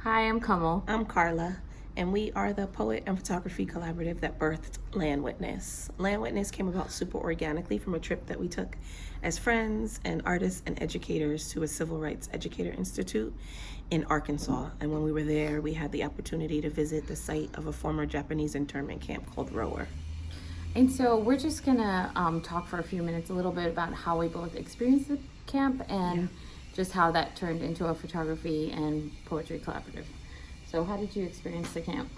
Hi, I'm Kamal. I'm Karla, and we are the poet and photography collaborative that birthed Land Witness. Land Witness came about super organically from a trip that we took as friends and artists and educators to a civil rights educator institute in Arkansas. And when we were there, we had the opportunity to visit the site of a former Japanese internment camp called Rower. And so we're just gonna talk for a few minutes a little bit about how we both experienced the camp and just how that turned into a photography and poetry collaborative. So how did you experience the camp?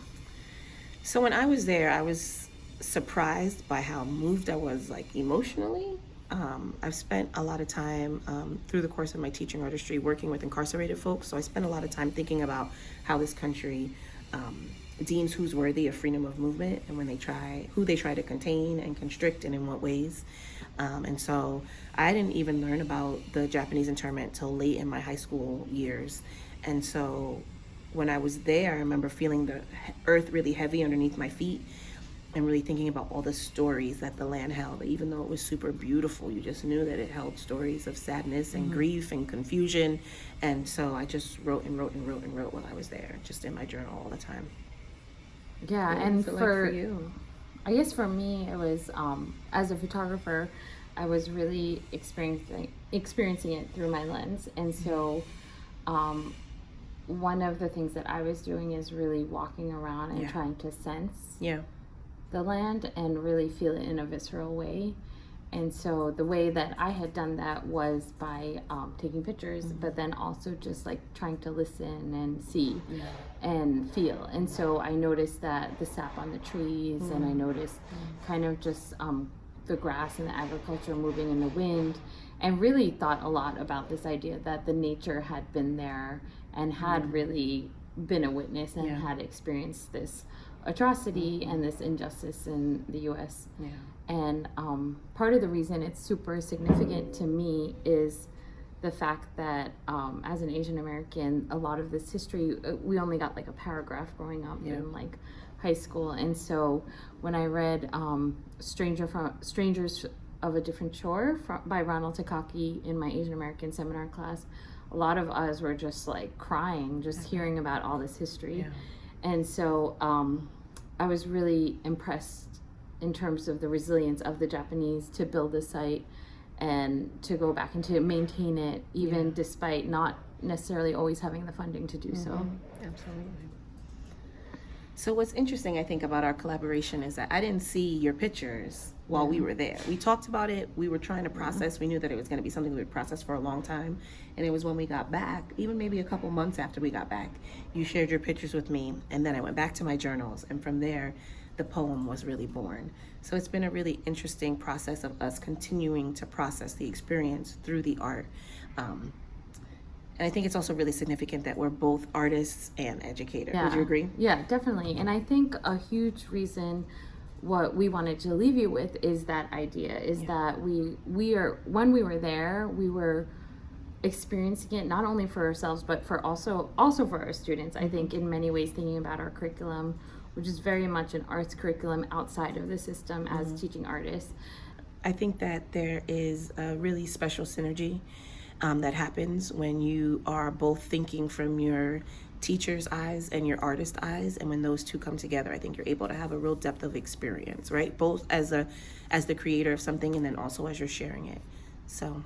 So when I was there, I was surprised by how moved I was, like, emotionally. I've spent a lot of time through the course of my teaching artistry working with incarcerated folks. So I spent a lot of time thinking about how this country deems who's worthy of freedom of movement and who they try to contain and constrict and in what ways. And so I didn't even learn about the Japanese internment till late in my high school years. And so when I was there, I remember feeling the earth really heavy underneath my feet and really thinking about all the stories that the land held. Even though it was super beautiful, you just knew that it held stories of sadness and grief and confusion. And so I just wrote and wrote and wrote and wrote while I was there, just in my journal all the time. Yeah, What and was it like for you? I guess for me, it was as a photographer, I was really experiencing it through my lens, and so one of the things that I was doing is really walking around and trying to sense the land and really feel it in a visceral way. And so the way that I had done that was by taking pictures, but then also just like trying to listen and see and feel. And so I noticed that the sap on the trees, and I noticed kind of just the grass and the agriculture moving in the wind, and really thought a lot about this idea that the nature had been there and had really been a witness and had experienced this atrocity and this injustice in the U.S. And part of the reason it's super significant to me is the fact that as an Asian American, a lot of this history, we only got like a paragraph growing up in like high school. And so when I read Strangers of a Different Shore by Ronald Takaki in my Asian American seminar class, a lot of us were just like crying, just hearing about all this history. And so I was really impressed in terms of the resilience of the Japanese to build the site and to go back and to maintain it, even despite not necessarily always having the funding to do so. Absolutely. So what's interesting, I think, about our collaboration is that I didn't see your pictures while we were there. We talked about it. We were trying to process. We knew that it was going to be something we would process for a long time. And it was when we got back, even maybe a couple months after we got back, you shared your pictures with me. And then I went back to my journals. And from there, the poem was really born. So it's been a really interesting process of us continuing to process the experience through the art. And I think it's also really significant that we're both artists and educators. Would you agree? Yeah, definitely. And I think a huge reason what we wanted to leave you with is that idea, is that we are, when we were there, we were experiencing it not only for ourselves, but for also for our students. I think in many ways thinking about our curriculum, which is very much an arts curriculum outside of the system as teaching artists. I think that there is a really special synergy that happens when you are both thinking from your teacher's eyes and your artist eyes, and when those two come together, I think you're able to have a real depth of experience, right? Both as the creator of something and then also as you're sharing it. So